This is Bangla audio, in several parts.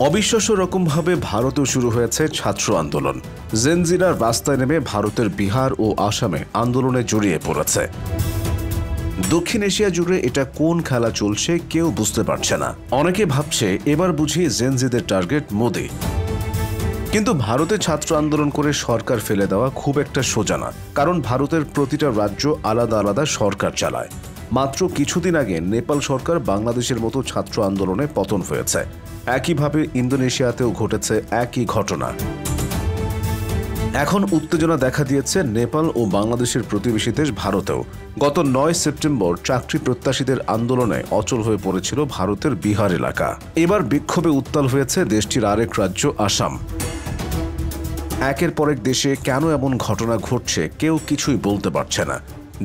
অবিশ্বাস্য রকমভাবে ভারতেও শুরু হয়েছে ছাত্র আন্দোলন। জেনজিরা রাস্তায় নেমে ভারতের বিহার ও আসামে আন্দোলনে জড়িয়ে পড়েছে। দক্ষিণ এশিয়া জুড়ে এটা কোন খেলা চলছে কেউ বুঝতে পারছে না। অনেকে ভাবছে এবার বুঝি জেনজিদের টার্গেট মোদি। কিন্তু ভারতে ছাত্র আন্দোলন করে সরকার ফেলে দেওয়া খুব একটা সোজা না, কারণ ভারতের প্রতিটা রাজ্য আলাদা আলাদা সরকার চালায়। মাত্র কিছুদিন আগে নেপাল সরকার বাংলাদেশের মতো ছাত্র আন্দোলনে পতন হয়েছে। একইভাবে ইন্দোনেশিয়াতেও ঘটেছে একই ঘটনা। এখন উত্তেজনা দেখা দিয়েছে নেপাল ও বাংলাদেশের প্রতিবেশী দেশ ভারতেও। গত 9 সেপ্টেম্বর চাকরি প্রত্যাশীদের আন্দোলনে অচল হয়ে পড়েছিল ভারতের বিহার এলাকা। এবার বিক্ষোভে উত্তাল হয়েছে দেশটির আরেক রাজ্য আসাম। একের পর এক দেশে কেন এমন ঘটনা ঘটছে কেউ কিছুই বলতে পারছে না।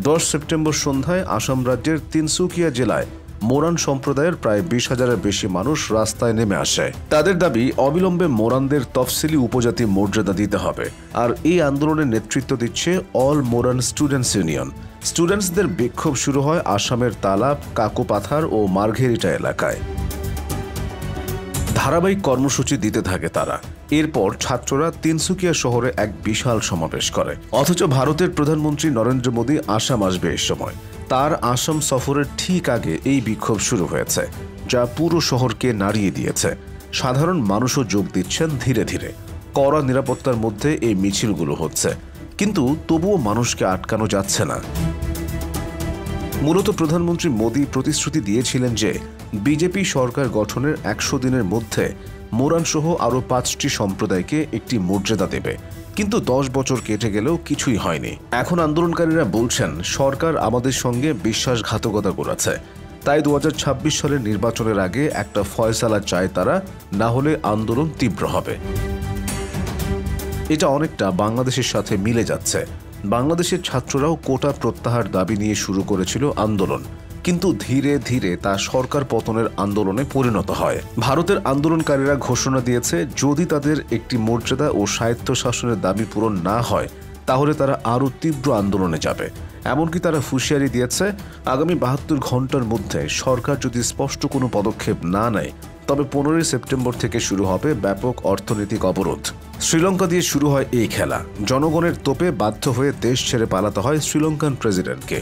10 সেপ্টেম্বর সন্ধ্যায় আসাম রাজ্যের তিনসুকিয়া জেলায় মোরান সম্প্রদায়ের প্রায় 20,000-এর বেশি মানুষ রাস্তায় নেমে আসে। তাদের দাবি অবিলম্বে মোরানদের তফসিলি উপজাতি মর্যাদা দিতে হবে। আর এই আন্দোলনের নেতৃত্ব দিচ্ছে অল মোরান স্টুডেন্টস ইউনিয়ন। স্টুডেন্টসদের বিক্ষোভ শুরু হয় আসামের তালাব, কাকোপাথার ও মার্ঘেরিটা এলাকায়। ধারাবাহিক কর্মসূচি দিতে থাকে তারা। এরপর ছাত্ররা তিনসুকিয়া শহরে এক বিশাল সমাবেশ করে। অথচ ভারতের প্রধানমন্ত্রী নরেন্দ্র মোদী আসাম আসবে এই সময়। তার আসাম সফরের ঠিক আগে এই বিক্ষোভ শুরু হয়েছে, যা পুরো শহরকে নাড়িয়ে দিয়েছে। সাধারণ মানুষও যোগ দিচ্ছেন ধীরে ধীরে। কড়া নিরাপত্তার মধ্যে এই মিছিলগুলো হচ্ছে, কিন্তু তবুও মানুষকে আটকানো যাচ্ছে না। মূলত প্রধানমন্ত্রী মোদী প্রতিশ্রুতি দিয়েছিলেন যে বিজেপি সরকার গঠনের 100 দিনের মধ্যে মোরান সহ আরও 5টি সম্প্রদায়কে একটি মর্যাদা দেবে। কিন্তু 10 বছর কেটে গেলেও কিছুই হয়নি। এখন আন্দোলনকারীরা বলছেন সরকার আমাদের সঙ্গে বিশ্বাসঘাতকতা করেছে। তাই 2026 সালের নির্বাচনের আগে একটা ফয়সালা চায় তারা, না হলে আন্দোলন তীব্র হবে। এটা অনেকটা বাংলাদেশের সাথে মিলে যাচ্ছে। বাংলাদেশের ছাত্ররাও কোটা প্রত্যাহার দাবি নিয়ে শুরু করেছিল আন্দোলন, কিন্তু ধীরে ধীরে তা সরকার পতনের আন্দোলনে পরিণত হয়। ভারতের আন্দোলনকারীরা ঘোষণা দিয়েছে যদি তাদের একটি মর্যাদা ও স্বায়ত্তশাসনের দাবি পূরণ না হয় তাহলে তারা আরও তীব্র আন্দোলনে যাবে। এমনকি তারা হুঁশিয়ারি দিয়েছে আগামী 72 ঘন্টার মধ্যে সরকার যদি স্পষ্ট কোনো পদক্ষেপ না নেয় তবে 15 সেপ্টেম্বর থেকে শুরু হবে ব্যাপক অর্থনৈতিক অবরোধ। শ্রীলঙ্কা দিয়ে শুরু হয় এই খেলা। জনগণের তোপে বাধ্য হয়ে দেশ ছেড়ে পালাতে হয় শ্রীলঙ্কান প্রেসিডেন্টকে।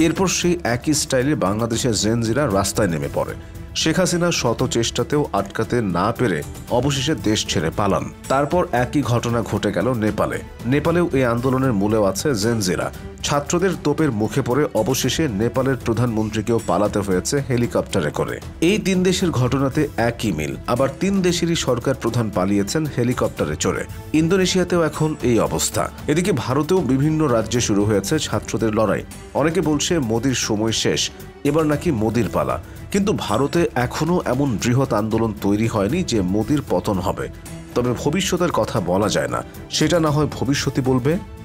এরপর সেই একই স্টাইলে বাংলাদেশের জেনজিরা রাস্তায় নেমে পড়ে। শেখ হাসিনা শত চেষ্টাতেও আটকাতে না পেরে অবশেষে দেশ ছেড়ে পালান। তারপর একই ঘটনা ঘটে গেল নেপালে। নেপালেও এই আন্দোলনের মূলেও আছে জেনজিরা। ছাত্রদের তোপের মুখে পড়ে অবশেষে নেপালের প্রধানমন্ত্রীকেও পালাতে হয়েছে হেলিকপ্টারে করে। এই 3 দেশের ঘটনাতে একই মিল। আবার 3 দেশেরই সরকার প্রধান পালিয়েছেন হেলিকপ্টারে চড়ে। ইন্দোনেশিয়াতেও এখন এই অবস্থা। এদিকে ভারতেও বিভিন্ন রাজ্যে শুরু হয়েছে ছাত্রদের লড়াই। অনেকে বলছে মোদির সময় শেষ, এবার নাকি মোদির পালা। কিন্তু ভারতে এখনও এমন বৃহৎ আন্দোলন তৈরি হয়নি যে মোদির পতন হবে। তবে ভবিষ্যতের কথা বলা যায় না, সেটা না হয় ভবিষ্যৎই বলবে।